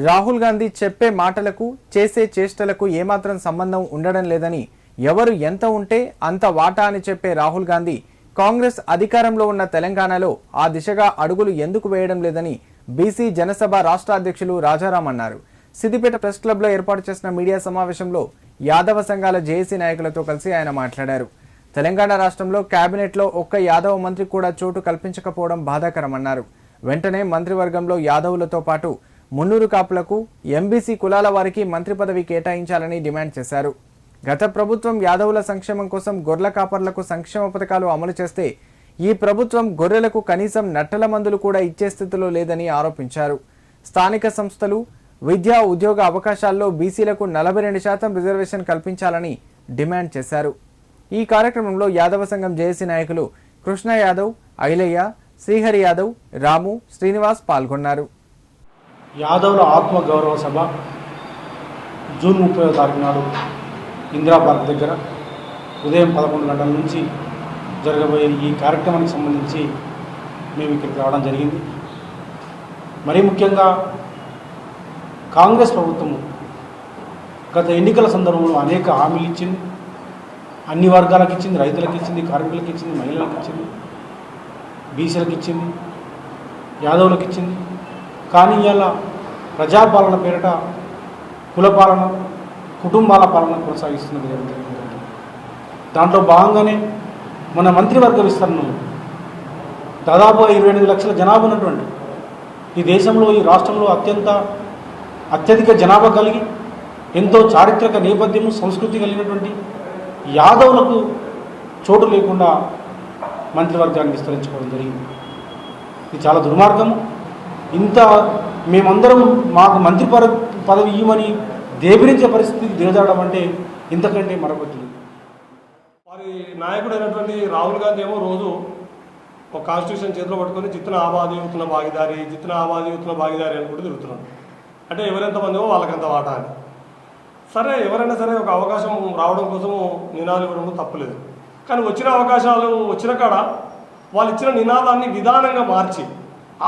రాహుల్ గాంధీ చెప్పే మాటలకు చేసే చేష్టలకు ఏమాత్రం సంబంధం ఉండడం లేదని, ఎవరు ఎంత ఉంటే అంత వాటా అని చెప్పే రాహుల్ గాంధీ కాంగ్రెస్ అధికారంలో ఉన్న తెలంగాణలో ఆ దిశగా అడుగులు ఎందుకు వేయడం లేదని బీసీ జనసభ రాష్ట్ర అధ్యక్షులు రాజారాం అన్నారు. సిద్దిపేట ప్రెస్ క్లబ్లో ఏర్పాటు చేసిన మీడియా సమావేశంలో యాదవ సంఘాల జేఏసీ నాయకులతో కలిసి ఆయన మాట్లాడారు. తెలంగాణ రాష్ట్రంలో కేబినెట్లో ఒక్క యాదవ మంత్రి కూడా చోటు కల్పించకపోవడం బాధాకరమన్నారు. వెంటనే మంత్రివర్గంలో యాదవులతో పాటు మున్నూరు కాపులకు, ఎంబీసీ కులాల వారికి మంత్రి పదవి కేటాయించాలని డిమాండ్ చేశారు. గత ప్రభుత్వం యాదవుల సంక్షేమం కోసం గొర్రెల కాపర్లకు సంక్షేమ పథకాలు అమలు చేస్తే ఈ ప్రభుత్వం గొర్రెలకు కనీసం నట్టల మందులు కూడా ఇచ్చే స్థితిలో లేదని ఆరోపించారు. స్థానిక సంస్థలు, విద్యా ఉద్యోగ అవకాశాల్లో బీసీలకు 42% రిజర్వేషన్ కల్పించాలని డిమాండ్ చేశారు. ఈ కార్యక్రమంలో యాదవ సంఘం జేఏసీ నాయకులు కృష్ణ యాదవ్, ఐలయ్య, శ్రీహరి యాదవ్, రాము, శ్రీనివాస్ పాల్గొన్నారు. యాదవుల ఆత్మగౌరవ సభ జూన్ 30వ తారీఖు నాడు ఇందిరా పార్క్ దగ్గర ఉదయం 11 గంటల నుంచి జరగబోయే ఈ కార్యక్రమానికి సంబంధించి మేము ఇక్కడికి రావడం జరిగింది. మరీ ముఖ్యంగా కాంగ్రెస్ ప్రభుత్వము గత ఎన్నికల సందర్భంలో అనేక హామీలు ఇచ్చింది. అన్ని వర్గాలకు ఇచ్చింది, రైతులకు ఇచ్చింది, కార్మికులకు ఇచ్చింది, మహిళలకు ఇచ్చింది, బీసీలకు ఇచ్చింది, యాదవులకు ఇచ్చింది. కానీ ఇవాళ ప్రజాపాలన పేరిట కులపాలన, కుటుంబాల పాలన కొనసాగిస్తున్నది జరిగింది. దాంట్లో భాగంగానే మన మంత్రివర్గ విస్తరణలో దాదాపు 28 లక్షల జనాభా ఉన్నటువంటి ఈ దేశంలో, ఈ రాష్ట్రంలో అత్యధిక జనాభా కలిగి ఎంతో చారిత్రక నేపథ్యము, సంస్కృతి కలిగినటువంటి యాదవులకు చోటు లేకుండా మంత్రివర్గాన్ని విస్తరించుకోవడం జరిగింది. ఇది చాలా దుర్మార్గము. ఇంత మేమందరం మాకు మంత్రి పదవి ఇవ్వమని దేబిరించే పరిస్థితికి దిగజారడం అంటే ఇంతకంటే మరొకటి. వారి నాయకుడైనటువంటి రాహుల్ గాంధీ ఏమో రోజు ఒక కాన్స్టిట్యూషన్ చేతిలో పట్టుకొని జిత్తున ఆబాది యువతున్న భాగీదారి, జిత్తున ఆబాది యువతున్న భాగీదారి అని కూడా తిరుగుతున్నాడు. అంటే ఎవరెంతమందిమో వాళ్ళకంత వాటా అని. సరే, ఎవరైనా సరే ఒక అవకాశం రావడం కోసము నినాదాలు ఇవ్వడం తప్పలేదు. కానీ వచ్చిన అవకాశాలు వచ్చిన కాడ వాళ్ళు ఇచ్చిన నినాదాన్ని విధానంగా మార్చి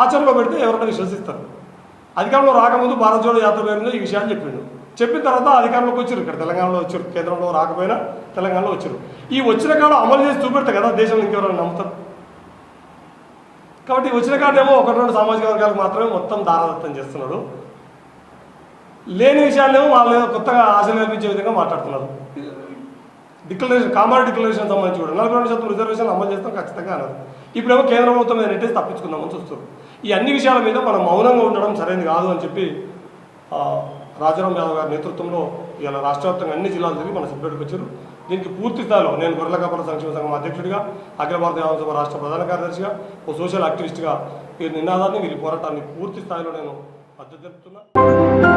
ఆచరణలో పెడితే ఎవరైనా విశ్వసిస్తారు. అధికారంలో రాకముందు భారత్ జోడో యాత్ర పేరుందో ఈ విషయాన్ని చెప్పిన తర్వాత అధికారంలోకి వచ్చారు. ఇక్కడ తెలంగాణలో వచ్చారు, కేంద్రంలో రాకపోయినా తెలంగాణలో వచ్చారు. ఈ వచ్చిన కాడ అమలు చేసి చూపెడతా కదా దేశంలో ఇంకెవరైనా నమ్ముతారు. కాబట్టి వచ్చిన కాడేమో 1-2 సామాజిక వర్గాలకు మాత్రమే మొత్తం దారాదత్తం చేస్తున్నాడు. లేని విషయాలేమో వాళ్ళు కొత్తగా ఆశలు కల్పించే విధంగా మాట్లాడుతున్నారు. డిక్లరేషన్, కామన్ డిక్లరేషన్ సంబంధించి కూడా 42% రిజర్వేషన్ అమలు చేస్తాం ఖచ్చితంగా అన్నారు. ఇప్పుడేమో కేంద్ర ప్రభుత్వం మీద నెట్టేసి తప్పించుకుందామని చూస్తారు. ఈ అన్ని విషయాల మీద మనం మౌనంగా ఉండడం సరైనది కాదు అని చెప్పి రాజారాం యాదవ్ గారి నేతృత్వంలో ఇలా రాష్ట్ర వ్యాప్తంగా అన్ని జిల్లాలు తిరిగి మన సిద్దిపేటకు వచ్చారు. దీనికి పూర్తి స్థాయిలో నేను గొర్రెల కాపర్ల సంక్షేమ సంఘం అధ్యక్షుడిగా, అఖిల భారత యాదవ సభ రాష్ట్ర ప్రధాన కార్యదర్శిగా, ఓ సోషల్ యాక్టివిస్ట్గా ఈ నినాదాన్ని, వీరి పోరాటాన్ని పూర్తి స్థాయిలో నేను మద్దతు తెలుపుతున్నా.